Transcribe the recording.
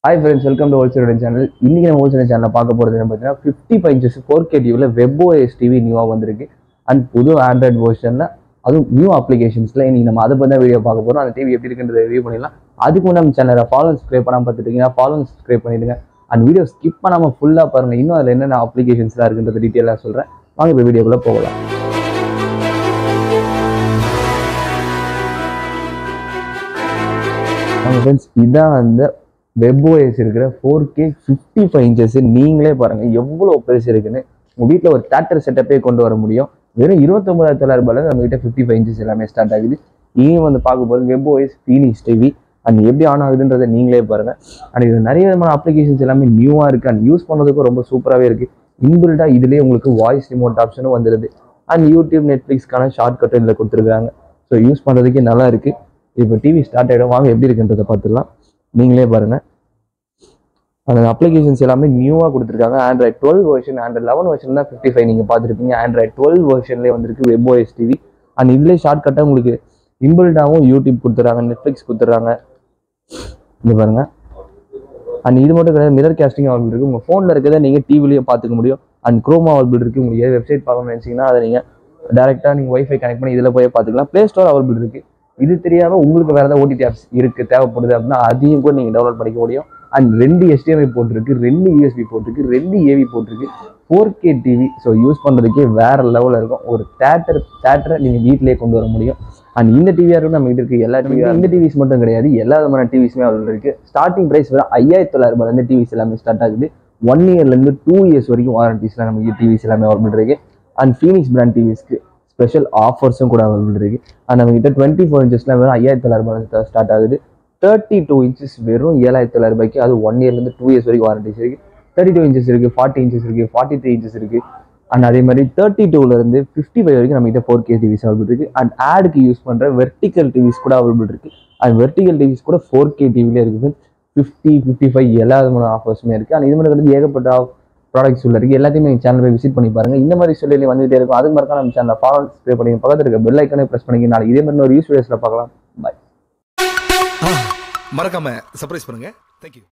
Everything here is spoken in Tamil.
Hi friends, welcome to Wholesale channel. இன்னைக்கு நம்ம Wholesale channel பார்க்க போறது என்ன பார்த்தீங்கன்னா 55 inches 4K டிவில WebOS TV நியூவா வந்திருக்கு. அண்ட் புது ஆண்ட்ராய்டு வெர்ஷன்ல அதுவும் நியூ அப்ளிகேஷன்ஸ்ல இன்னைக்கு நம்ம அதை பத்தி வீடியோ பார்க்க போறோம். அந்த டிவி எப்படி இருக்குன்றத ரிவ்யூ பண்ணிடலாம். அதுக்கு முன்னாடி நம்ம சேனலை ஃபாலோ சப்ஸ்கிரைப் பண்ணாம பார்த்துட்டீங்கன்னா ஃபாலோ சப்ஸ்கிரைப் பண்ணிடுங்க. அண்ட் வீடியோ ஸ்கிப் பண்ணாம ஃபுல்லா பாருங்க. இன்னும் அதுல என்னென்ன அப்ளிகேஷன்ஸ்லாம் இருக்குன்றத டீட்டெயிலாக சொல்றேன். வாங்க இப்போ வீடியோக்குள்ள போகலாம். ஃப்ரெண்ட்ஸ், இதான் அந்த WebOS இருக்கிற 4K 55 inches. நீங்களே பாருங்க எவ்வளோ பெருசு இருக்குன்னு. உங்க வீட்டில் ஒரு தேட்டர் செட்டப்பே கொண்டு வர முடியும். வெறும் 29,900 நம்ம கிட்ட 55 inches எல்லாமே ஸ்டார்ட் ஆகுது. இனி வந்து பார்க்க போது WebOS Phoenix TV அண்ட் எப்படி ஆன் ஆகுதுன்றதை நீங்களே பாருங்க. அண்ட் இது நிறைய விதமான அப்ளிகேஷன்ஸ் எல்லாமே நியூவா இருக்கு அண்ட் யூஸ் பண்ணதுக்கும் ரொம்ப சூப்பராகவே இருக்கு. இன்பில்டா இதுலேயே உங்களுக்கு வாய்ஸ் ரிமோட் ஆப்ஷனும் வந்துடுது. அண்ட் யூடியூப் நெட்ஃப்ளிக்ஸ்க்கான ஷார்ட் கட்டும் இதில் கொடுத்துருக்காங்க. ஸோ யூஸ் பண்ணுறதுக்கே நல்லா இருக்கு. இப்போ டிவி ஸ்டார்ட் ஆகிடும். வாங்க எப்படி இருக்குன்றதை பார்த்துடலாம். நீங்களே பாருங்க. அந்த அப்ளிகேஷன்ஸ் எல்லாமே நியூவாக கொடுத்துருக்காங்க. ஆண்ட்ராய்ட் 12 வெர்ஷன், ஆண்ட்ராய்ட் 11 வெர்ஷன் தான் 55 நீங்கள் பார்த்துருப்பீங்க. ஆண்ட்ராய்ட் 12 வெர்ஷன்லேயே வந்துருக்கு WebOS TV. அண்ட் இதுலேயே ஷார்ட் கட்டாக உங்களுக்கு இன்பில்டாகவும் யூடியூப் கொடுத்துட்றாங்க, நெட்ஃப்ளிக்ஸ் கொடுத்துட்றாங்க. இங்கே பாருங்க. அண்ட் இது மட்டும் கிடையாது, மிரர் கேஸ்டிங் அவைலபிள் இருக்குது. உங்கள் ஃபோனில் இருக்கிறத நீங்கள் டிவிலையும் பார்த்துக்க முடியும். அண்ட் குரோமா அவைலபிள் இருக்குது. உங்களுக்கு ஏதாவது வெப்சைட் பார்க்கணும்னு நினச்சிங்கன்னா அதை நீங்கள் டேரெக்டாக நீங்கள் வைஃபை கனெக்ட் பண்ணி இதில் போய் பார்த்துக்கலாம். ப்ளே ஸ்டோர் அவைலபிள் இருக்குது. இது தெரியாமல் உங்களுக்கு வேறு ஏதாவது OTT ஆப்ஸ் இருக்குது தேவைப்படுது அப்படின்னா அதையும் கூட நீங்கள் டவுன்லோட் பண்ணிக்க முடியும். அண்ட் 2 HDMI போட்டிருக்கு, 2 USB போட்டிருக்கு, 2 AV போட்டிருக்கு, 4K டிவி. ஸோ யூஸ் பண்ணுறதுக்கே வேறு லெவலில் இருக்கும். ஒரு தேட்டரை நீங்கள் வீட்டிலேயே கொண்டு வர முடியும். அண்ட் இந்த டிவியாக இருக்கும் நம்ம கிட்ட இருக்குது எல்லா டிவியும். இந்த டிவிஸ் மட்டும் கிடையாது, எல்லா விதமான டிவிஸுமே அவைலபிள் இருக்குது. ஸ்டார்டிங் ப்ரைஸ் வெறும் 5,900 டிவிஸ் எல்லாமே ஸ்டார்ட் ஆகுது. 1 இயர்லேருந்து 2 இயர்ஸ் வரைக்கும் வாரண்டிஸ்லாம் நமக்கு டிவிஸ் எல்லாமே அவைலபிள் இருக்குது. அண்ட் ஃபீனிக்ஸ் பிராண்ட் டிவிஸ்க்கு ஸ்பெஷல் ஆஃபர்ஸும் கூட அவைலபிள் இருக்குது. அண்ட் நம்ம கிட்ட 24 inchesலாம் வெறும் 5,900 ஸ்டார்ட் ஆகுது. 32 inches வெறும் 7,900. அது 1 இயர்லேருந்து 2 இயர்ஸ் வரைக்கும் வாரண்டிஸ் இருக்குது. 32 inches இருக்குது, 40 inches இருக்குது, 43 inches இருக்குது. அண்ட் அதே மாதிரி 32லேருந்து 55 வரைக்கும் நம்ம கிட்ட 4K டிவிஸ் அவைலபிள் இருக்குது. அண்ட் ஆடுக்கு யூஸ் பண்ணுற வெர்டிக்கல் டிவிஸ் கூட அவைலபிள் இருக்குது. அண்ட் வெர்டிக்கல் டிவிஸ் கூட 4K டிவிலே இருக்குது. 50, 55 எல்லா விதமான ஆஃபர்ஸுமே இருக்குது. அண்ட் இது மாதிரி ஏகப்பட்ட ப்ராடக்ட்ஸ் உள்ள இருக்குது. எல்லாத்தையுமே எங்கள் சேனல் போய் விசிட் பண்ணி பாருங்க. இந்த மாதிரி சொல்லி வந்துகிட்டே இருக்கும். அதுக்கு மறக்காம நம்ம சேனலை ஃபாலோ சப்ஸ்கிரைப் பண்ணி பக்கத்தில் இருக்க பெல் ஐக்கனே ப்ரெஸ் பண்ணிக்க. நாளைக்கு இதே மாதிரி ஒரு யூஸ் வீடியோஸில் பார்க்கலாம். பாய். மறக்காம சர்ப்ரைஸ் பண்ணுங்க. தேங்க்யூ.